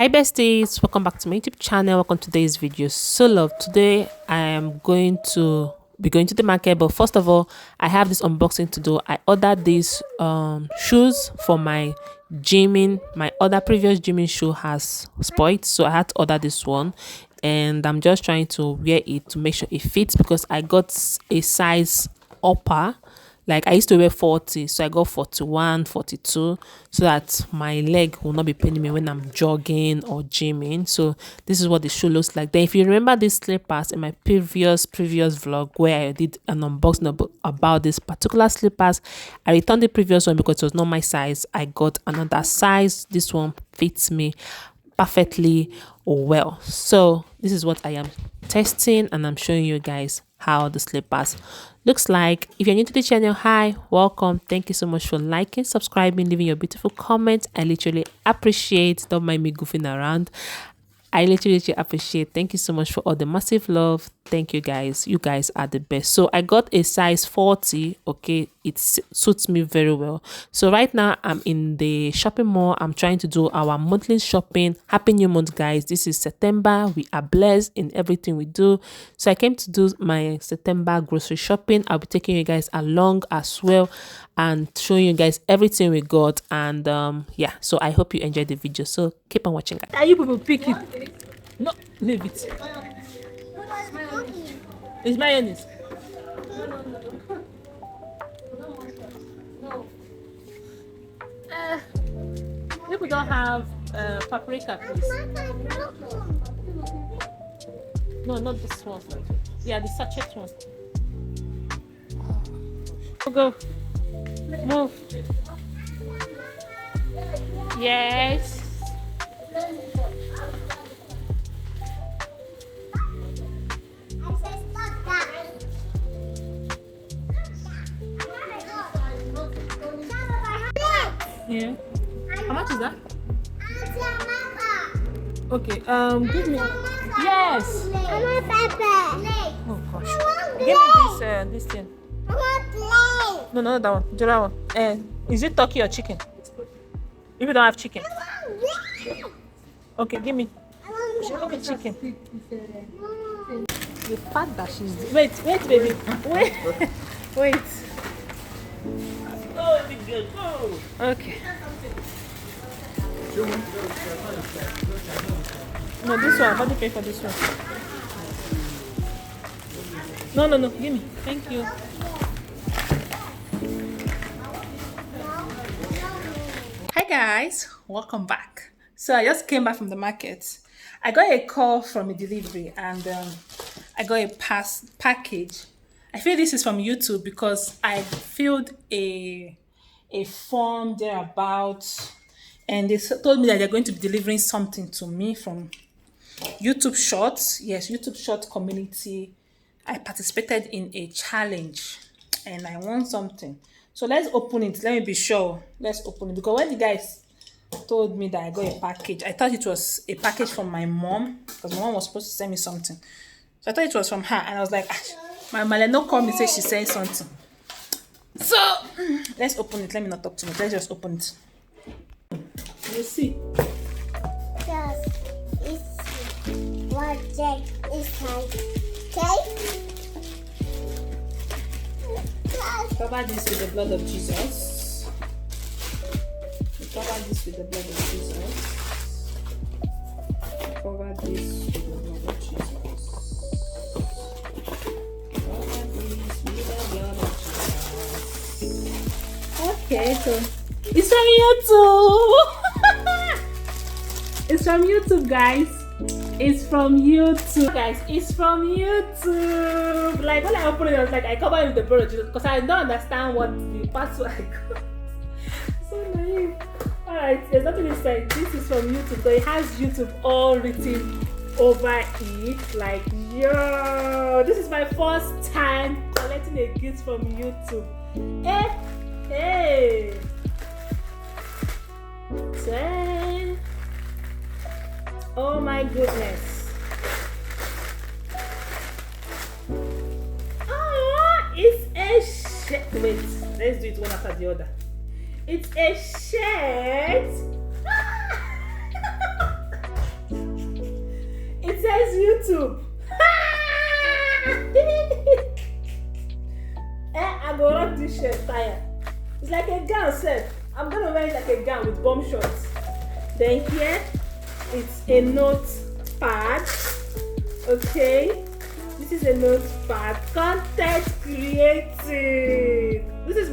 Hi besties, welcome back to my YouTube channel. Welcome to today's video. So love, today I am going to be going to the market, but first of all I have this unboxing to do. I ordered these shoes for my gymming. My other previous gymming shoe has spoiled, so I had to order this one, and I'm just trying to wear it to make sure it fits because I got a size upper. Like I used to wear 40, so I got 41, 42, so that my leg will not be paining me when I'm jogging or gymming. So this is what the shoe looks like. Then if you remember these slippers in my previous vlog where I did an unboxing about this particular slippers, I returned the previous one because it was not my size. I got another size. This one fits me perfectly well. So this is what I am testing, and I'm showing you guys how the slippers looks like. If you're new to the channel, hi, welcome. Thank you so much for liking, subscribing, leaving your beautiful comments. I literally appreciate. Don't mind me goofing around. I literally appreciate. Thank you so much for all the massive love. Thank you guys. You guys are the best. So I got a size 40. Okay, it suits me very well. So right now I'm in the shopping mall. I'm trying to do our monthly shopping. Happy new month, guys. This is September. We are blessed in everything we do. So I came to do my September grocery shopping. I'll be taking you guys along as well and showing you guys everything we got. And yeah, so I hope you enjoyed the video. So keep on watching, guys. Are you people pick it? No, leave it. It's mayonnaise. People don't have paprika, please. No, not this one. Yeah, the sachet one. Go. Move. Yes. Yeah. How much is that? Okay. Give me. Yes. I want pepper. Oh gosh. Give me this thing. I want play. No, no, that one. Do that one. Is it turkey or chicken? If you don't have chicken. Okay, give me. Give me chicken. The fact that she's. Wait, baby. Wait. Wait. Oh, it's good. Oh. Okay. No, this one. How do you pay for this one? No. Give me. Thank you. Hi guys, welcome back. So I just came back from the market. I got a call from a delivery, and I got a package. I feel this is from YouTube because I filled a form thereabouts, and they told me that they're going to be delivering something to me from YouTube Shorts. Yes, YouTube Short community. I participated in a challenge and I won something. So let's open it. Let me be sure. Let's open it, because when the guys told me that I got a package, I thought it was a package from my mom, because my mom was supposed to send me something. So I thought it was from her, and I was like, my mother no call me say she sent something. So let's open it. Let me not talk too much. Let's just open it. You see. Just it's what Jack is like. Okay. Cover this with the blood of Jesus. We cover this with the blood of Jesus. Cover this with the blood of Jesus. Cover this with the blood of Jesus. Okay, so it's from YouTube. It's from YouTube, guys. It's from YouTube, guys. It's from YouTube. Like when I opened it, I was like, I covered it with the blood of Jesus because I don't understand what the password I got. So naive. Alright, there's nothing inside. This is from YouTube, but it has YouTube all written over it. Like, yo, this is my first time collecting a gift from YouTube. Hey. 10. Oh my goodness. Oh, it's a shirt. Wait, let's do it one after the other. It's a shirt. Where's YouTube? I go rock this shirt tire. It's like a gown set. I'm gonna wear it like a gown with bomb shorts. Then here, it's a notepad. Okay, this is a notepad. Content creating. This is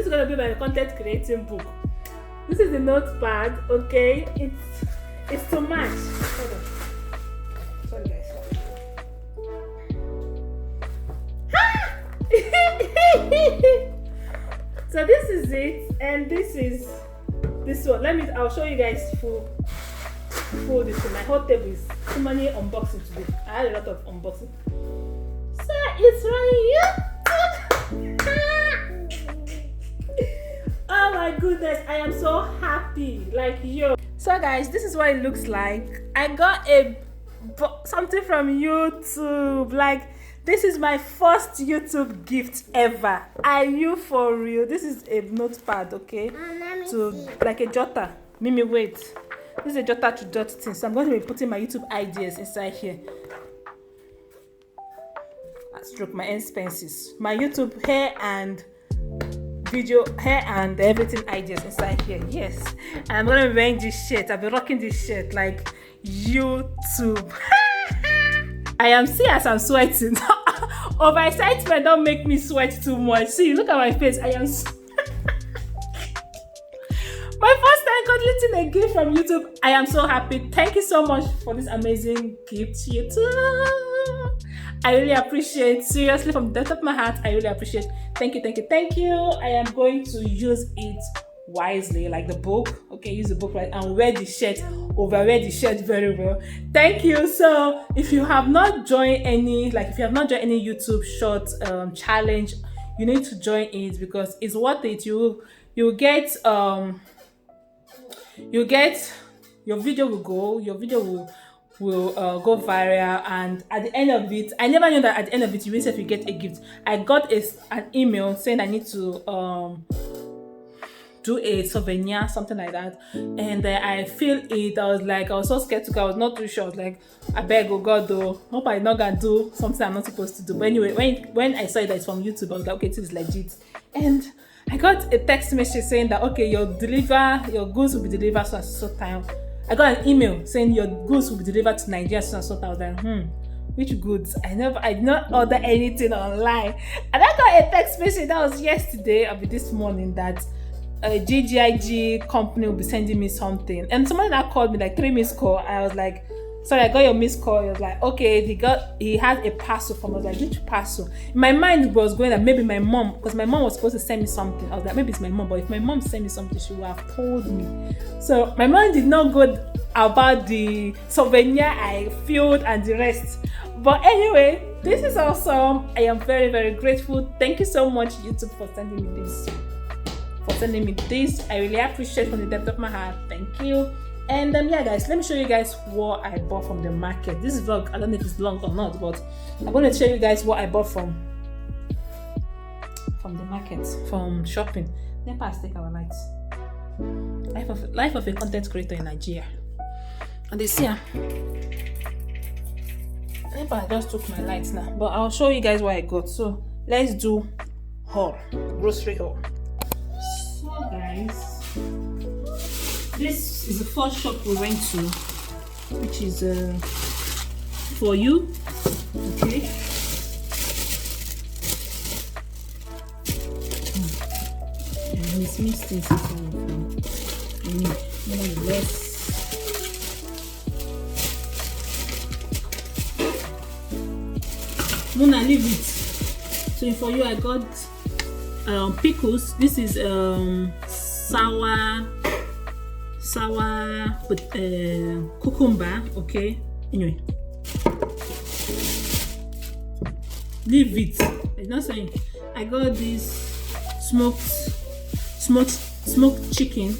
gonna be my content creating book. This is the notepad. Okay, it's to match. Hold on. Sorry guys. So this is it, and this is this one. I'll show you guys full this one. My whole table is too many unboxing today. I had a lot of unboxing. So it's running YouTube. Oh my goodness, I am so happy. Like yo. So guys, this is what it looks like. I got something from YouTube. Like, this is my first YouTube gift ever. Are you for real? This is a notepad, okay? Like a jotter. Mimi, wait. This is a jotter to jot things. So I'm going to be putting my YouTube ideas inside here. I stroke my expenses. My YouTube hair and everything ideas inside here. Yes. And I'm going to be wearing this shirt. I'll be rocking this shirt like YouTube. I am serious, I'm sweating. Overexcitement don't make me sweat too much. See, look at my face. I am my first time completing a gift from YouTube. I am so happy. Thank you so much for this amazing gift, YouTube. I really appreciate, seriously, from the depth of my heart, I really appreciate. Thank you, thank you, thank you. I am going to use it wisely, like the book. Okay, use the book right and wear the shirt, overwear the shirt very well. Thank you. So if you have not joined any YouTube short challenge, you need to join it because it's worth it. You get your video will go viral, and at the end of it, I never knew that at the end of it you will get a gift. I got an email saying I need to do a souvenir, something like that, and I feel it. I was so scared to go. I was not too sure. I was like, I beg, oh God, though, hope I'm not gonna do something I'm not supposed to do. But anyway, when I saw it that it's from YouTube, I was like, okay, this is legit. And I got a text message saying that okay, your goods will be delivered so and so time. I got an email saying your goods will be delivered to Nigeria so and so time. I was like, which goods? I did not order anything online. And I got a text message that was yesterday or this morning that a GGIG company will be sending me something, and somebody that called me, like 3 missed call. I was like, sorry, I got your missed call. He was like, okay, he had a parcel from us. I was like, which parcel? In my mind was going that maybe my mom, because my mom was supposed to send me something. I was like, maybe it's my mom, but if my mom sent me something, she would have told me. So my mom did not go about the souvenir I filled and the rest. But anyway, this is awesome. I am very, very grateful. Thank you so much, YouTube, for sending me this. I really appreciate from the depth of my heart. Thank you. And yeah guys, let me show you guys what I bought from the market. This vlog, I don't know if it's long or not, but I'm going to show you guys what I bought from the market, from shopping. Let us take our lights. Life of a content creator in Nigeria. And this here, I just took my lights now, but I'll show you guys what I got. So let's do grocery haul. So guys, this is the first shop we went to, which is for you. Okay. Miss things nevertheless. Mona, leave it. So for you, I got pickles. This is sour with cucumber. Okay. Anyway, leave it. I'm not saying. I got this smoked chicken.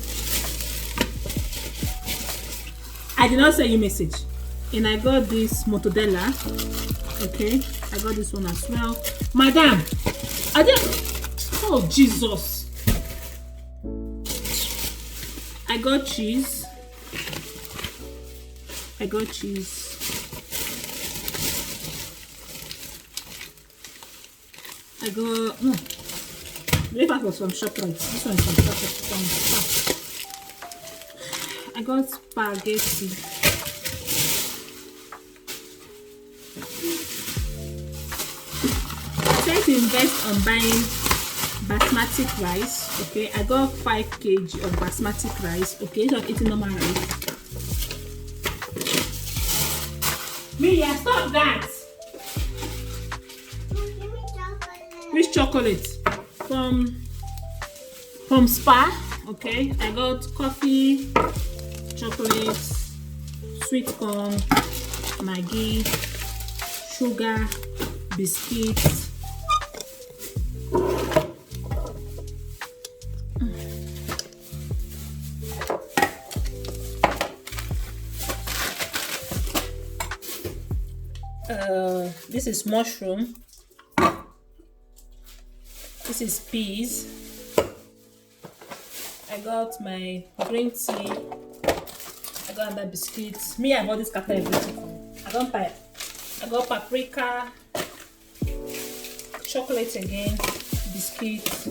I did not send you message. And I got this mortadella. Okay, I got this one as well. Madam, oh Jesus. I got cheese. I got no. The pack was from ShopRite. This one is from ShopRite. I got spaghetti. I tend to invest on buying basmati rice. Okay, I got 5 kg of basmati rice. Okay, so I'm eating normal rice. Mia, stop that! Which chocolate? From Spa. Okay, I got coffee, chocolate, sweet corn, Maggi, sugar, biscuits. This is mushroom. This is peas. I got my green tea. I got other biscuits. Me, I bought this scatter everything. I got paprika, chocolate again, biscuits.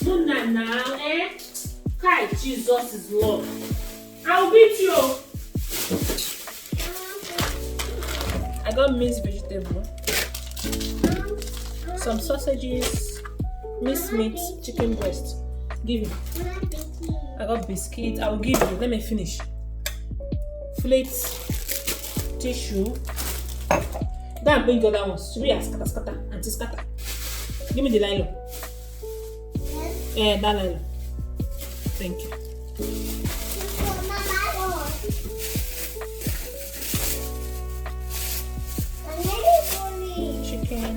No, now, eh? Kai, Jesus is Lord. I'll beat you. I got minced vegetable, some sausages, minced meat, chicken breast. Give you. I got biscuits. I will give you. Let me finish. Flakes, tissue. Then bring the other ones. Should we ask scatter, anti-scatter? Give me the nylon. Yeah, that nylon. Thank you. Chicken.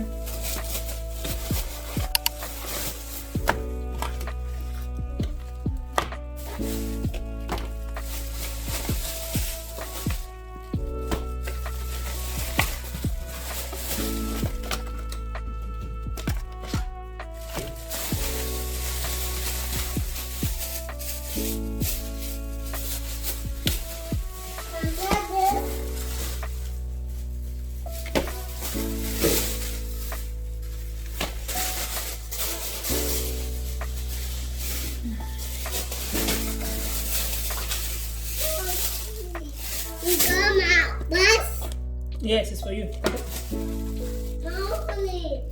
Yes, it's for you. Open it.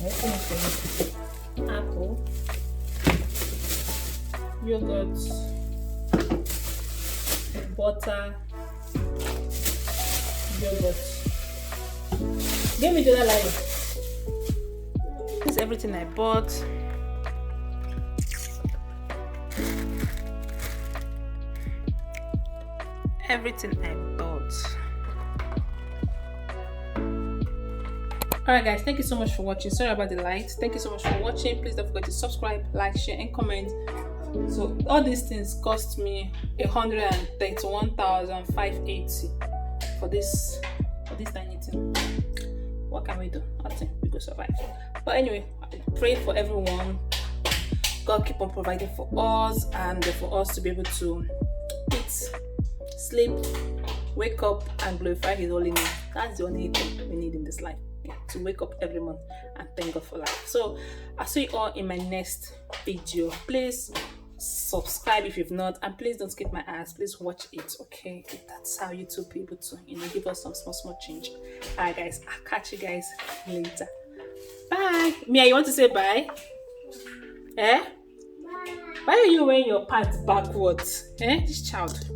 Open it for you. Apple, yogurt, butter, yogurt. Give me the other line. This is everything I bought. Everything I bought. Alright guys, thank you so much for watching. Sorry about the light. Thank you so much for watching. Please don't forget to subscribe, like, share and comment. So all these things cost me 131,580 for this tiny thing. What can we do? Nothing. We go survive. But anyway, I pray for everyone. God keep on providing for us and for us to be able to eat, sleep, wake up and glorify his holy name. That's the only thing we need in this life. To wake up every month and thank God for life. So I'll see you all in my next video. Please subscribe if you've not, and please don't skip my ads. Please watch it, okay? That's how YouTube people to give us some small change. Alright guys, I'll catch you guys later. Bye. Mia, you want to say bye? Eh? Bye. Why are you wearing your pants backwards? Eh? This child.